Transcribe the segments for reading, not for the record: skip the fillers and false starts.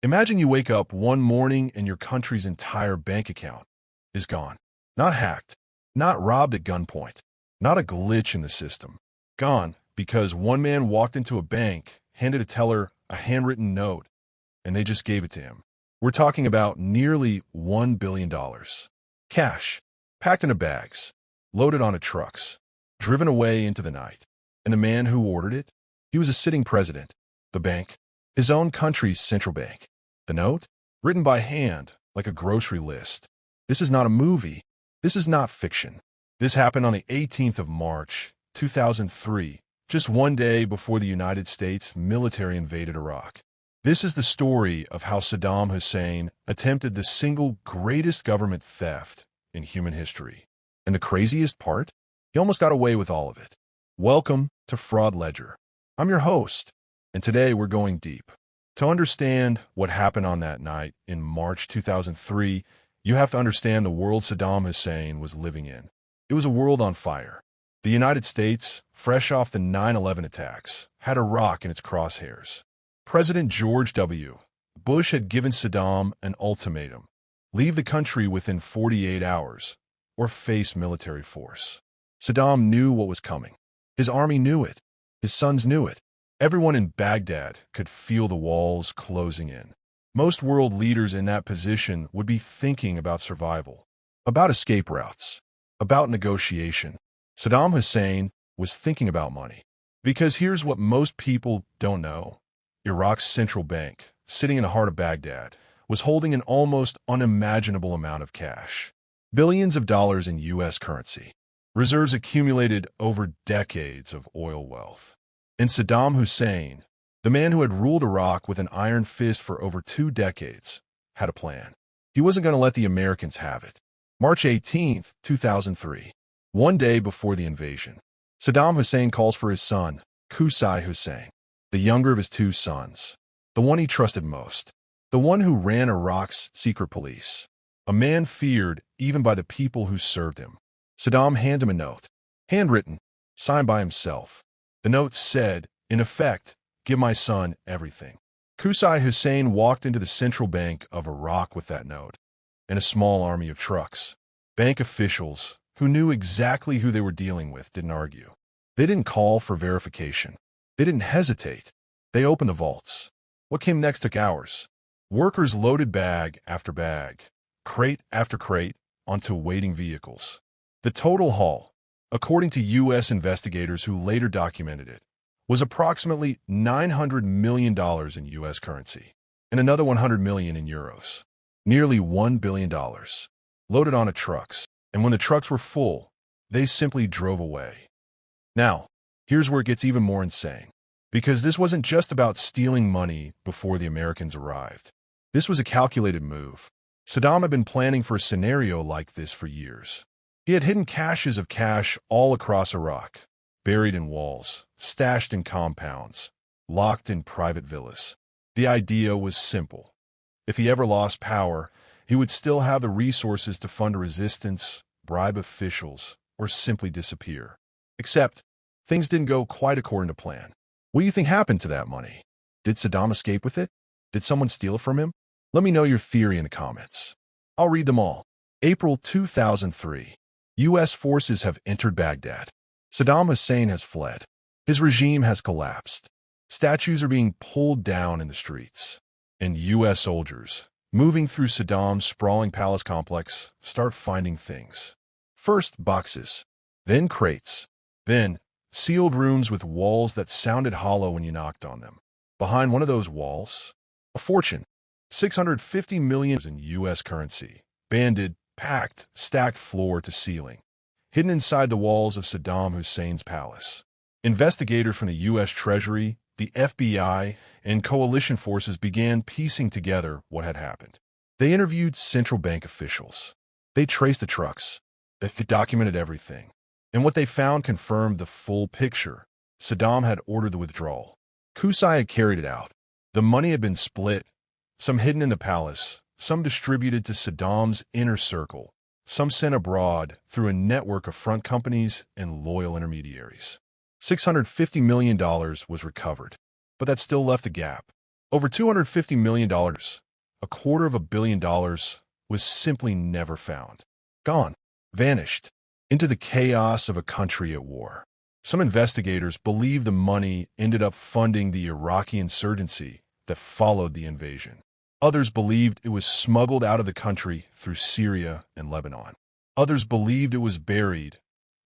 Imagine you wake up one morning and your country's entire bank account is gone. Not hacked, not robbed at gunpoint, not a glitch in the system. Gone because one man walked into a bank, handed a teller a handwritten note, and they just gave it to him. We're talking about nearly $1 billion. Cash, packed into bags, loaded onto trucks, driven away into the night. And the man who ordered it? He was a sitting president. The bank, his own country's central bank. The note? Written by hand, like a grocery list. This is not a movie. This is not fiction. This happened on the 18th of March, 2003, just one day before the United States military invaded Iraq. This is the story of how Saddam Hussein attempted the single greatest government theft in human history. And the craziest part? He almost got away with all of it. Welcome to Fraud Ledger. I'm your host, and today we're going deep. To understand what happened on that night in March 2003, you have to understand the world Saddam Hussein was living in. It was a world on fire. The United States, fresh off the 9/11 attacks, had Iraq in its crosshairs. President George W. Bush had given Saddam an ultimatum: leave the country within 48 hours or face military force. Saddam knew what was coming. His army knew it. His sons knew it. Everyone in Baghdad could feel the walls closing in. Most world leaders in that position would be thinking about survival, about escape routes, about negotiation. Saddam Hussein was thinking about money. Because here's what most people don't know. Iraq's central bank, sitting in the heart of Baghdad, was holding an almost unimaginable amount of cash. Billions of dollars in U.S. currency. Reserves accumulated over decades of oil wealth. And Saddam Hussein, the man who had ruled Iraq with an iron fist for over 2 decades, had a plan. He wasn't going to let the Americans have it. March 18, 2003, one day before the invasion, Saddam Hussein calls for his son, Qusay Hussein, the younger of his 2 sons, the one he trusted most, the one who ran Iraq's secret police, a man feared even by the people who served him. Saddam handed him a note, handwritten, signed by himself. The note said, in effect, give my son everything. Qusay Hussein walked into the central bank of Iraq with that note, and a small army of trucks. Bank officials, who knew exactly who they were dealing with, didn't argue. They didn't call for verification. They didn't hesitate. They opened the vaults. What came next took hours. Workers loaded bag after bag, crate after crate, onto waiting vehicles. The total haul, according to U.S. investigators who later documented it, was approximately $900 million in U.S. currency and another $100 million in euros. Nearly $1 billion, loaded onto trucks, and when the trucks were full, they simply drove away. Now, here's where it gets even more insane, because this wasn't just about stealing money before the Americans arrived. This was a calculated move. Saddam had been planning for a scenario like this for years. He had hidden caches of cash all across Iraq, buried in walls, stashed in compounds, locked in private villas. The idea was simple. If he ever lost power, he would still have the resources to fund a resistance, bribe officials, or simply disappear. Except, things didn't go quite according to plan. What do you think happened to that money? Did Saddam escape with it? Did someone steal it from him? Let me know your theory in the comments. I'll read them all. April 2003. U.S. forces have entered Baghdad. Saddam Hussein has fled. His regime has collapsed. Statues are being pulled down in the streets. And U.S. soldiers, moving through Saddam's sprawling palace complex, start finding things. First, boxes. Then crates. Then, sealed rooms with walls that sounded hollow when you knocked on them. Behind one of those walls, a fortune. $650 million in U.S. currency. Banded, packed, stacked floor to ceiling. Hidden inside the walls of Saddam Hussein's palace. Investigators from the U.S. Treasury, the FBI, and coalition forces began piecing together what had happened. They interviewed central bank officials. They traced the trucks. They documented everything. And what they found confirmed the full picture. Saddam had ordered the withdrawal. Qusay had carried it out. The money had been split, some hidden in the palace, some distributed to Saddam's inner circle, some sent abroad through a network of front companies and loyal intermediaries. $650 million was recovered, but that still left a gap. Over $250 million, $250 million, was simply never found. Gone. Vanished. Into the chaos of a country at war. Some investigators believe the money ended up funding the Iraqi insurgency that followed the invasion. Others believed it was smuggled out of the country through Syria and Lebanon. Others believed it was buried,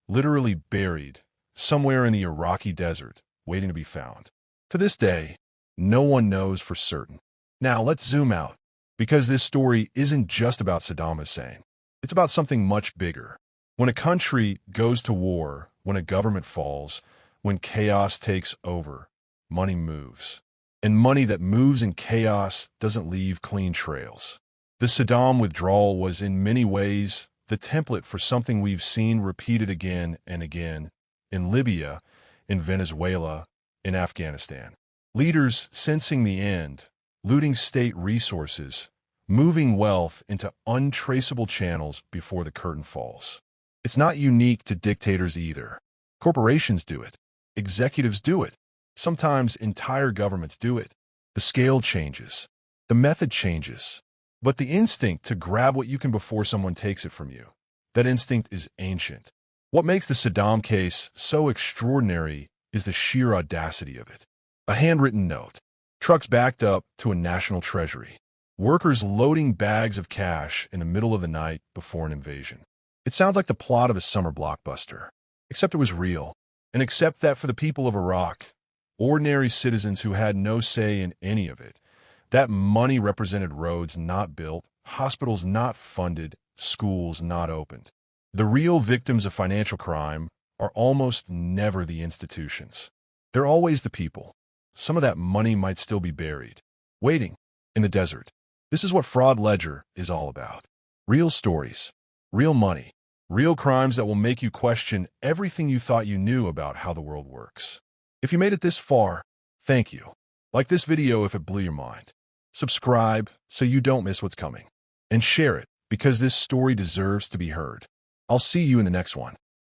literally buried, somewhere in the Iraqi desert, waiting to be found. To this day, no one knows for certain. Now let's zoom out, because this story isn't just about Saddam Hussein. It's about something much bigger. When a country goes to war, when a government falls, when chaos takes over, money moves. And money that moves in chaos doesn't leave clean trails. The Saddam withdrawal was in many ways the template for something we've seen repeated again and again in Libya, in Venezuela, in Afghanistan. Leaders sensing the end, looting state resources, moving wealth into untraceable channels before the curtain falls. It's not unique to dictators either. Corporations do it. Executives do it. Sometimes entire governments do it. The scale changes. The method changes. But the instinct to grab what you can before someone takes it from you, that instinct is ancient. What makes the Saddam case so extraordinary is the sheer audacity of it. A handwritten note. Trucks backed up to a national treasury. Workers loading bags of cash in the middle of the night before an invasion. It sounds like the plot of a summer blockbuster. Except it was real. And except that for the people of Iraq, ordinary citizens who had no say in any of it, that money represented roads not built, hospitals not funded, schools not opened. The real victims of financial crime are almost never the institutions. They're always the people. Some of that money might still be buried, waiting in the desert. This is what Fraud Ledger is all about. Real stories, real money, real crimes that will make you question everything you thought you knew about how the world works. If you made it this far, thank you. Like this video if it blew your mind. Subscribe so you don't miss what's coming. And share it because this story deserves to be heard. I'll see you in the next one.